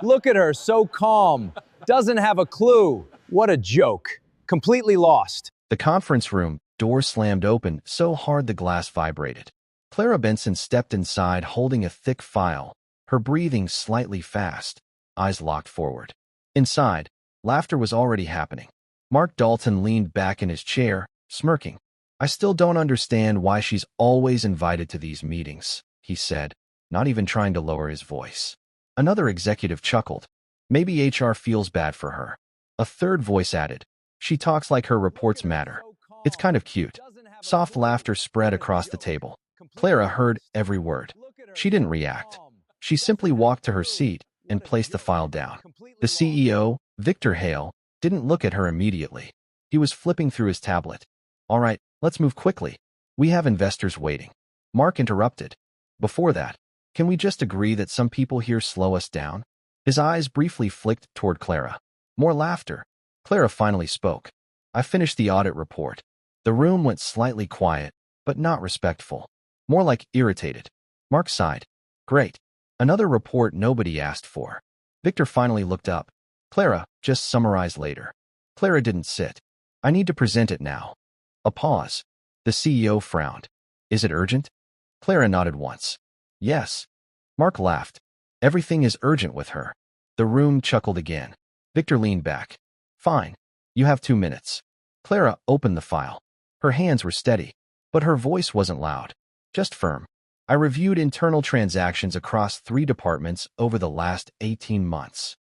Look at her, so calm. Doesn't have a clue. What a joke. Completely lost. The conference room door slammed open so hard the glass vibrated. Clara Benson stepped inside holding a thick file, her breathing slightly fast, eyes locked forward. Inside, laughter was already happening. Mark Dalton leaned back in his chair, smirking. I still don't understand why she's always invited to these meetings, he said, not even trying to lower his voice. Another executive chuckled. Maybe HR feels bad for her. A third voice added, she talks like her reports matter. It's kind of cute. Soft laughter spread across the table. Clara heard every word. She didn't react. She simply walked to her seat and placed the file down. The CEO, Victor Hale, didn't look at her immediately. He was flipping through his tablet. All right, let's move quickly. We have investors waiting. Mark interrupted. Before that, can we just agree that some people here slow us down? His eyes briefly flicked toward Clara. More laughter. Clara finally spoke. I finished the audit report. The room went slightly quiet, but not respectful. More like irritated. Mark sighed. Great. Another report nobody asked for. Victor finally looked up. Clara, just summarize later. Clara didn't sit. I need to present it now. A pause. The CEO frowned. Is it urgent? Clara nodded once. Yes. Mark laughed. Everything is urgent with her. The room chuckled again. Victor leaned back. Fine. You have 2 minutes. Clara opened the file. Her hands were steady, but her voice wasn't loud, just firm. I reviewed internal transactions across 3 departments over the last 18 months.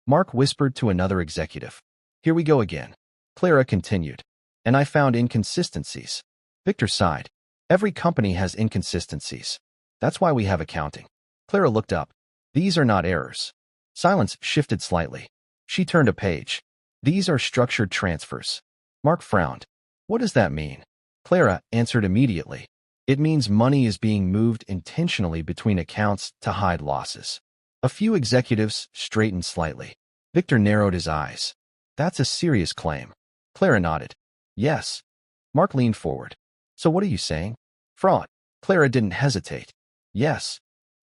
Mark whispered to another executive. Here we go again. Clara continued. And I found inconsistencies. Victor sighed. Every company has inconsistencies. That's why we have accounting. Clara looked up. These are not errors. Silence shifted slightly. She turned a page. These are structured transfers. Mark frowned. What does that mean? Clara answered immediately. It means money is being moved intentionally between accounts to hide losses. A few executives straightened slightly. Victor narrowed his eyes. That's a serious claim. Clara nodded. Yes. Mark leaned forward. So what are you saying? Fraud. Clara didn't hesitate. Yes.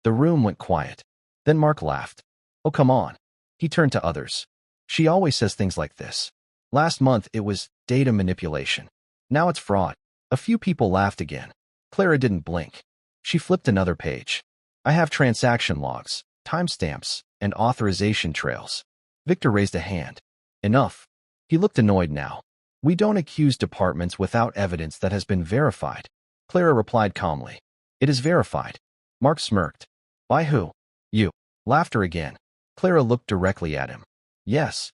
The room went quiet. Then Mark laughed. Oh, come on. He turned to others. She always says things like this. Last month it was data manipulation. Now it's fraud. A few people laughed again. Clara didn't blink. She flipped another page. I have transaction logs, timestamps, and authorization trails. Victor raised a hand. Enough. He looked annoyed now. We don't accuse departments without evidence that has been verified. Clara replied calmly. It is verified. Mark smirked. By who? You. Laughter again. Clara looked directly at him. Yes.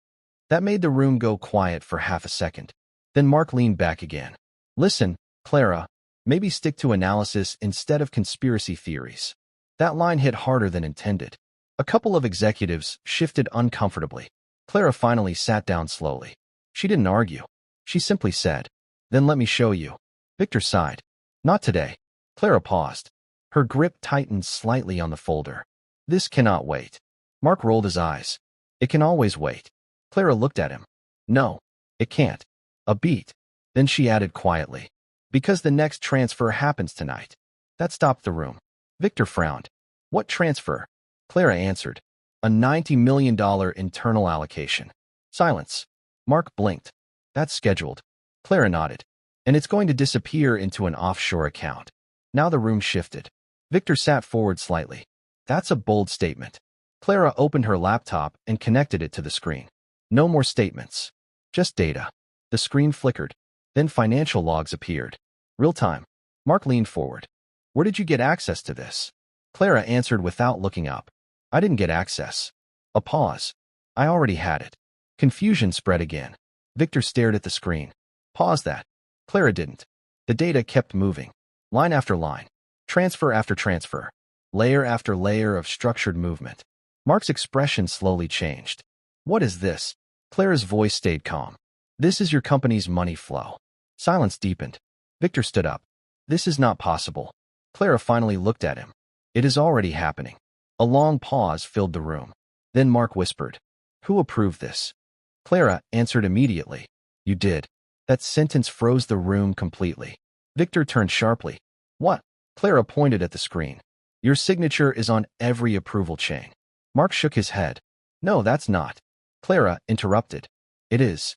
That made the room go quiet for half a second. Then Mark leaned back again. Listen, Clara, maybe stick to analysis instead of conspiracy theories. That line hit harder than intended. A couple of executives shifted uncomfortably. Clara finally sat down slowly. She didn't argue. She simply said, Then let me show you. Victor sighed. Not today. Clara paused. Her grip tightened slightly on the folder. This cannot wait. Mark rolled his eyes. It can always wait. Clara looked at him. No, it can't. A beat. Then she added quietly. Because the next transfer happens tonight. That stopped the room. Victor frowned. What transfer? Clara answered. A $90 million internal allocation. Silence. Mark blinked. That's scheduled. Clara nodded. And it's going to disappear into an offshore account. Now the room shifted. Victor sat forward slightly. That's a bold statement. Clara opened her laptop and connected it to the screen. No more statements. Just data. The screen flickered. Then financial logs appeared. Real time. Mark leaned forward. Where did you get access to this? Clara answered without looking up. I didn't get access. A pause. I already had it. Confusion spread again. Victor stared at the screen. Pause that. Clara didn't. The data kept moving. Line after line. Transfer after transfer. Layer after layer of structured movement. Mark's expression slowly changed. What is this? Clara's voice stayed calm. This is your company's money flow. Silence deepened. Victor stood up. This is not possible. Clara finally looked at him. It is already happening. A long pause filled the room. Then Mark whispered. Who approved this? Clara answered immediately. You did. That sentence froze the room completely. Victor turned sharply. What? Clara pointed at the screen. Your signature is on every approval chain. Mark shook his head. No, that's not. Clara interrupted. It is.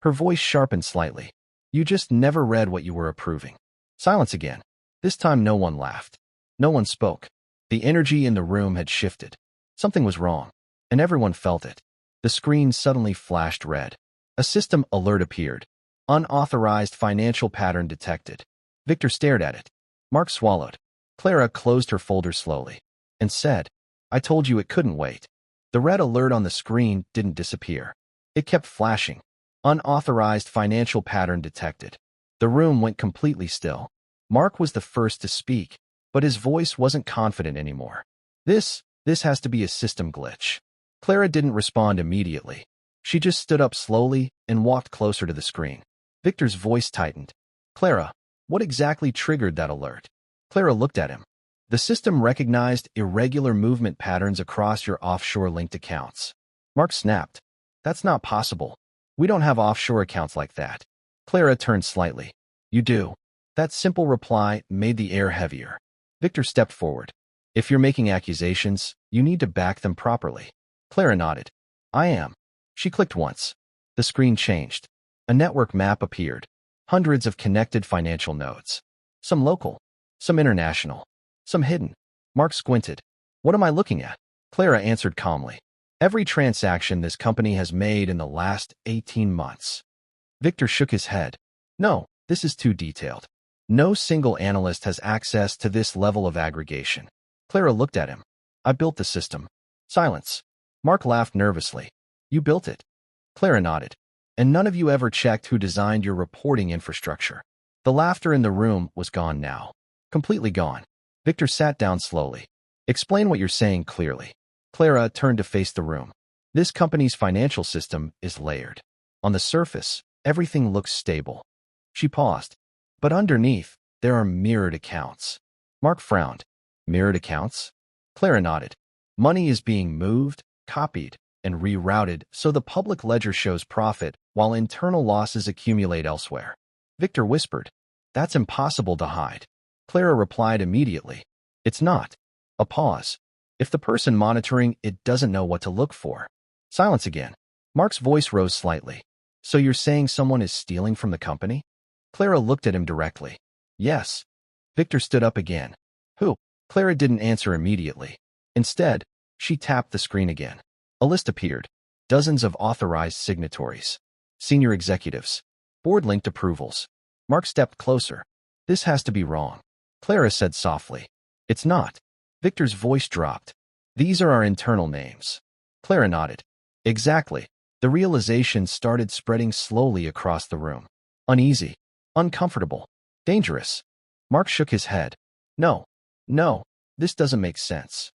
Her voice sharpened slightly. You just never read what you were approving. Silence again. This time no one laughed. No one spoke. The energy in the room had shifted. Something was wrong, and everyone felt it. The screen suddenly flashed red. A system alert appeared. Unauthorized financial pattern detected. Victor stared at it. Mark swallowed. Clara closed her folder slowly and said, I told you it couldn't wait. The red alert on the screen didn't disappear. It kept flashing. Unauthorized financial pattern detected. The room went completely still. Mark was the first to speak, but his voice wasn't confident anymore. This has to be a system glitch. Clara didn't respond immediately. She just stood up slowly and walked closer to the screen. Victor's voice tightened. Clara, what exactly triggered that alert? Clara looked at him. The system recognized irregular movement patterns across your offshore linked accounts. Mark snapped. That's not possible. We don't have offshore accounts like that. Clara turned slightly. You do. That simple reply made the air heavier. Victor stepped forward. If you're making accusations, you need to back them properly. Clara nodded. I am. She clicked once. The screen changed. A network map appeared. Hundreds of connected financial nodes. Some local, some international, some hidden. Mark squinted. What am I looking at? Clara answered calmly. Every transaction this company has made in the last 18 months. Victor shook his head. No, this is too detailed. No single analyst has access to this level of aggregation. Clara looked at him. I built the system. Silence. Mark laughed nervously. You built it. Clara nodded. And none of you ever checked who designed your reporting infrastructure. The laughter in the room was gone now. Completely gone. Victor sat down slowly. Explain what you're saying clearly. Clara turned to face the room. This company's financial system is layered. On the surface, everything looks stable. She paused. But underneath, there are mirrored accounts. Mark frowned. Mirrored accounts? Clara nodded. Money is being moved, copied, and rerouted so the public ledger shows profit while internal losses accumulate elsewhere. Victor whispered, That's impossible to hide. Clara replied immediately, It's not. A pause. If the person monitoring it doesn't know what to look for. Silence again. Mark's voice rose slightly. So you're saying someone is stealing from the company? Clara looked at him directly. Yes. Victor stood up again. Who? Clara didn't answer immediately. Instead, she tapped the screen again. A list appeared. Dozens of authorized signatories. Senior executives. Board-linked approvals. Mark stepped closer. This has to be wrong. Clara said softly. It's not. Victor's voice dropped. These are our internal names. Clara nodded. Exactly. The realization started spreading slowly across the room. Uneasy. Uncomfortable. Dangerous. Mark shook his head. No. This doesn't make sense.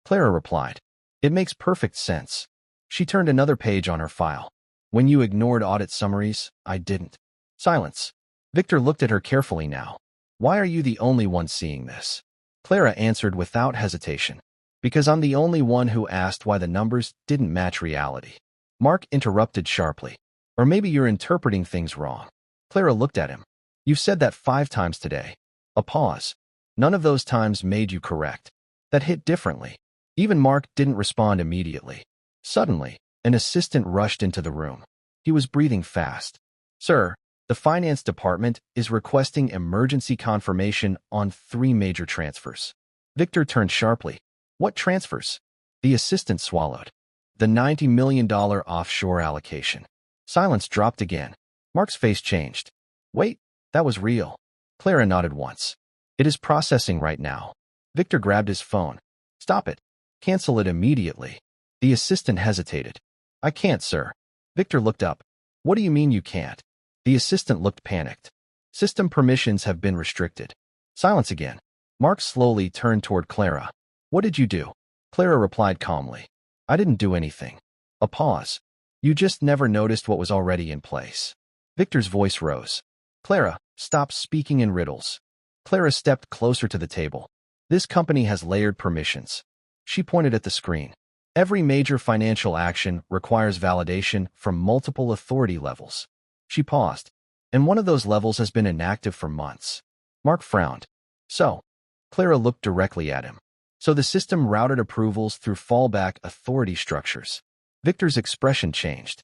Clara replied. It makes perfect sense. She turned another page on her file. When you ignored audit summaries, I didn't. Silence. Victor looked at her carefully now. Why are you the only one seeing this? Clara answered without hesitation. Because I'm the only one who asked why the numbers didn't match reality. Mark interrupted sharply. Or maybe you're interpreting things wrong. Clara looked at him. You've said that 5 times today. A pause. None of those times made you correct. That hit differently. Even Mark didn't respond immediately. Suddenly, an assistant rushed into the room. He was breathing fast. Sir, the finance department is requesting emergency confirmation on 3 major transfers. Victor turned sharply. What transfers? The assistant swallowed. The $90 million offshore allocation. Silence dropped again. Mark's face changed. Wait, that was real. Clara nodded once. It is processing right now. Victor grabbed his phone. Stop it. Cancel it immediately. The assistant hesitated. I can't, sir. Victor looked up. What do you mean you can't? The assistant looked panicked. System permissions have been restricted. Silence again. Mark slowly turned toward Clara. What did you do? Clara replied calmly. I didn't do anything. A pause. You just never noticed what was already in place. Victor's voice rose. Clara, stop speaking in riddles. Clara stepped closer to the table. This company has layered permissions. She pointed at the screen. Every major financial action requires validation from multiple authority levels. She paused. And one of those levels has been inactive for months. Mark frowned. So? Clara looked directly at him. So the system routed approvals through fallback authority structures. Victor's expression changed.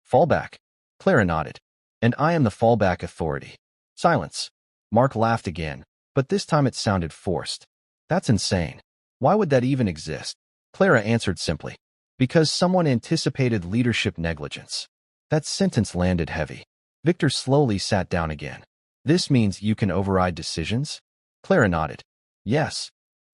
Fallback. Clara nodded. And I am the fallback authority. Silence. Mark laughed again, but this time it sounded forced. That's insane. Why would that even exist? Clara answered simply. Because someone anticipated leadership negligence. That sentence landed heavy. Victor slowly sat down again. This means you can override decisions? Clara nodded. Yes.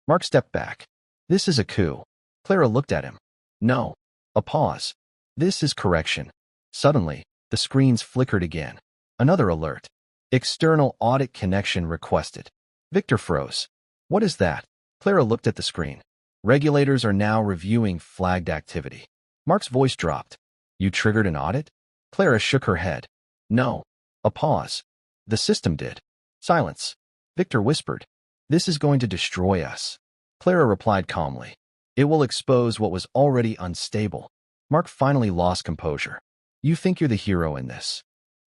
Mark stepped back. This is a coup. Clara looked at him. No. A pause. This is correction. Suddenly, the screens flickered again. Another alert. External audit connection requested. Victor froze. What is that? Clara looked at the screen. Regulators are now reviewing flagged activity. Mark's voice dropped. You triggered an audit? Clara shook her head. No. A pause. The system did. Silence. Victor whispered. This is going to destroy us. Clara replied calmly. It will expose what was already unstable. Mark finally lost composure. You think you're the hero in this?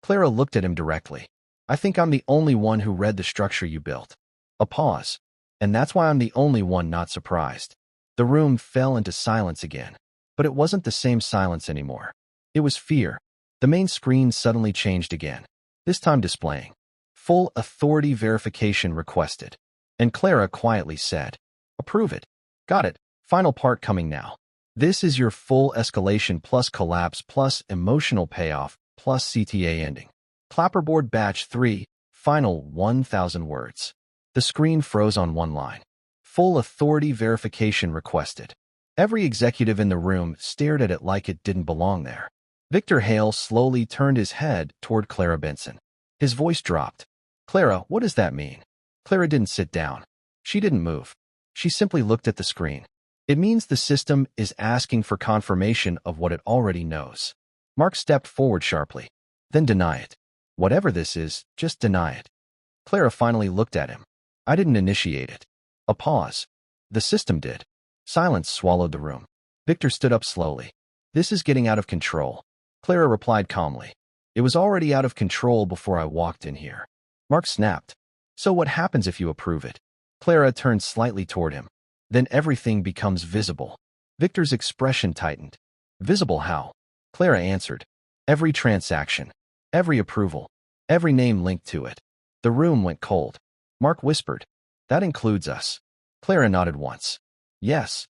Clara looked at him directly. I think I'm the only one who read the structure you built. A pause. And that's why I'm the only one not surprised. The room fell into silence again. But it wasn't the same silence anymore. It was fear. The main screen suddenly changed again, this time displaying full authority verification requested. And Clara quietly said, approve it. Got it. Final part coming now. This is your full escalation plus collapse plus emotional payoff plus CTA ending. Clapperboard batch 3, final 1,000 words. The screen froze on one line. Full authority verification requested. Every executive in the room stared at it like it didn't belong there. Victor Hale slowly turned his head toward Clara Benson. His voice dropped. Clara, what does that mean? Clara didn't sit down. She didn't move. She simply looked at the screen. It means the system is asking for confirmation of what it already knows. Mark stepped forward sharply. Then deny it. Whatever this is, just deny it. Clara finally looked at him. I didn't initiate it. A pause. The system did. Silence swallowed the room. Victor stood up slowly. This is getting out of control. Clara replied calmly. It was already out of control before I walked in here. Mark snapped. So what happens if you approve it? Clara turned slightly toward him. Then everything becomes visible. Victor's expression tightened. Visible how? Clara answered. Every transaction. Every approval. Every name linked to it. The room went cold. Mark whispered. That includes us. Clara nodded once. Yes.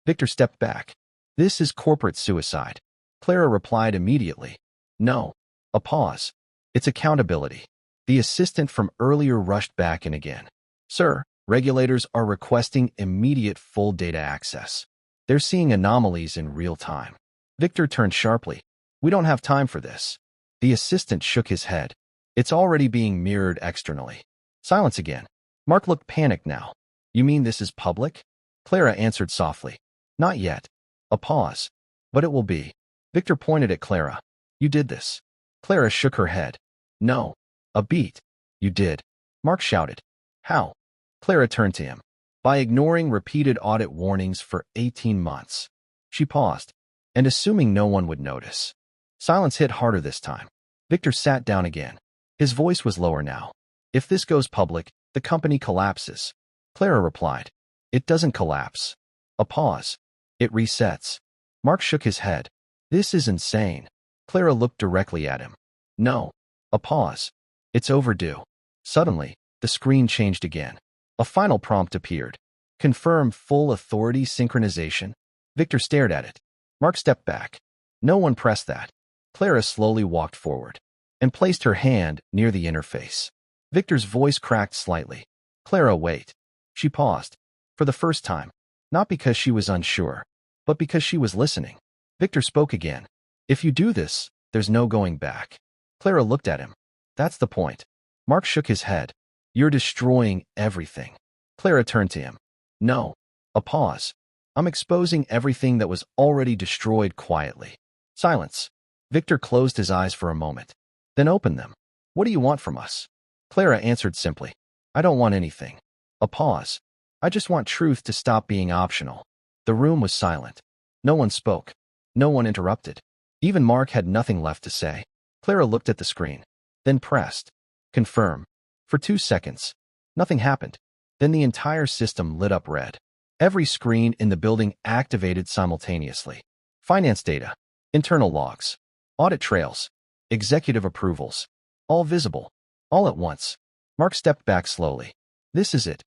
Victor stepped back. This is corporate suicide. Clara replied immediately. No. A pause. It's accountability. The assistant from earlier rushed back in again. Sir, regulators are requesting immediate full data access. They're seeing anomalies in real time. Victor turned sharply. We don't have time for this. The assistant shook his head. It's already being mirrored externally. Silence again. Mark looked panicked now. You mean this is public? Clara answered softly. Not yet. A pause. But it will be. Victor pointed at Clara. You did this. Clara shook her head. No. A beat. You did. Mark shouted. How? Clara turned to him. By ignoring repeated audit warnings for 18 months. She paused, and assuming no one would notice. Silence hit harder this time. Victor sat down again. His voice was lower now. If this goes public, the company collapses. Clara replied. It doesn't collapse. A pause. It resets. Mark shook his head. This is insane. Clara looked directly at him. No. A pause. It's overdue. Suddenly, the screen changed again. A final prompt appeared. Confirm full authority synchronization. Victor stared at it. Mark stepped back. No one pressed that. Clara slowly walked forward and placed her hand near the interface. Victor's voice cracked slightly. Clara, wait. She paused. For the first time. Not because she was unsure, but because she was listening. Victor spoke again. If you do this, there's no going back. Clara looked at him. That's the point. Mark shook his head. You're destroying everything. Clara turned to him. No. A pause. I'm exposing everything that was already destroyed quietly. Silence. Victor closed his eyes for a moment, then opened them. What do you want from us? Clara answered simply. I don't want anything. A pause. I just want truth to stop being optional. The room was silent. No one spoke. No one interrupted. Even Mark had nothing left to say. Clara looked at the screen, then pressed. Confirm. For 2 seconds. Nothing happened. Then the entire system lit up red. Every screen in the building activated simultaneously. Finance data, internal logs, audit trails, executive approvals, all visible, all at once. Mark stepped back slowly. "This is it,"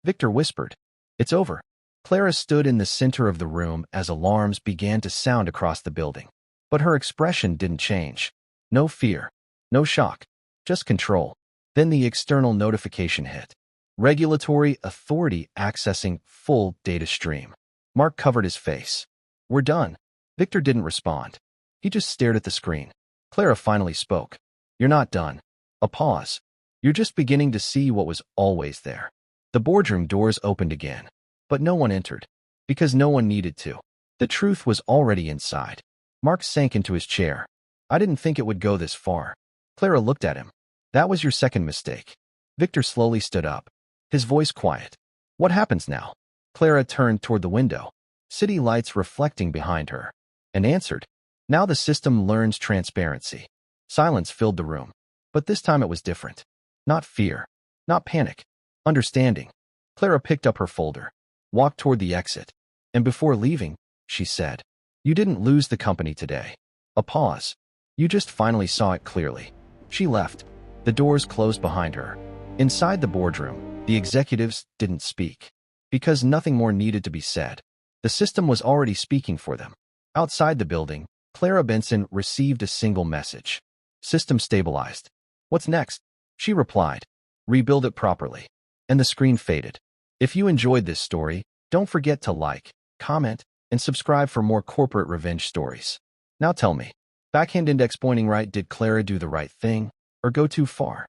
Victor whispered. "It's over." Clara stood in the center of the room as alarms began to sound across the building. But her expression didn't change. No fear, no shock, just control. Then the external notification hit. Regulatory authority accessing full data stream. Mark covered his face. "We're done." Victor didn't respond. He just stared at the screen. Clara finally spoke. "You're not done." A pause. "You're just beginning to see what was always there." The boardroom doors opened again. But no one entered. Because no one needed to. The truth was already inside. Mark sank into his chair. "I didn't think it would go this far." Clara looked at him. "That was your second mistake." Victor slowly stood up. His voice quiet. "What happens now?" Clara turned toward the window, city lights reflecting behind her, and answered, "Now the system learns transparency." Silence filled the room. But this time it was different. Not fear. Not panic. Understanding. Clara picked up her folder, walked toward the exit, and before leaving, she said, "You didn't lose the company today." A pause. "You just finally saw it clearly." She left. The doors closed behind her. Inside the boardroom, the executives didn't speak. Because nothing more needed to be said. The system was already speaking for them. Outside the building, Clara Benson received a single message. "System stabilized." "What's next?" She replied, "Rebuild it properly." And the screen faded. If you enjoyed this story, don't forget to like, comment, and subscribe for more corporate revenge stories. Now tell me, backhand index pointing right, did Clara do the right thing or go too far?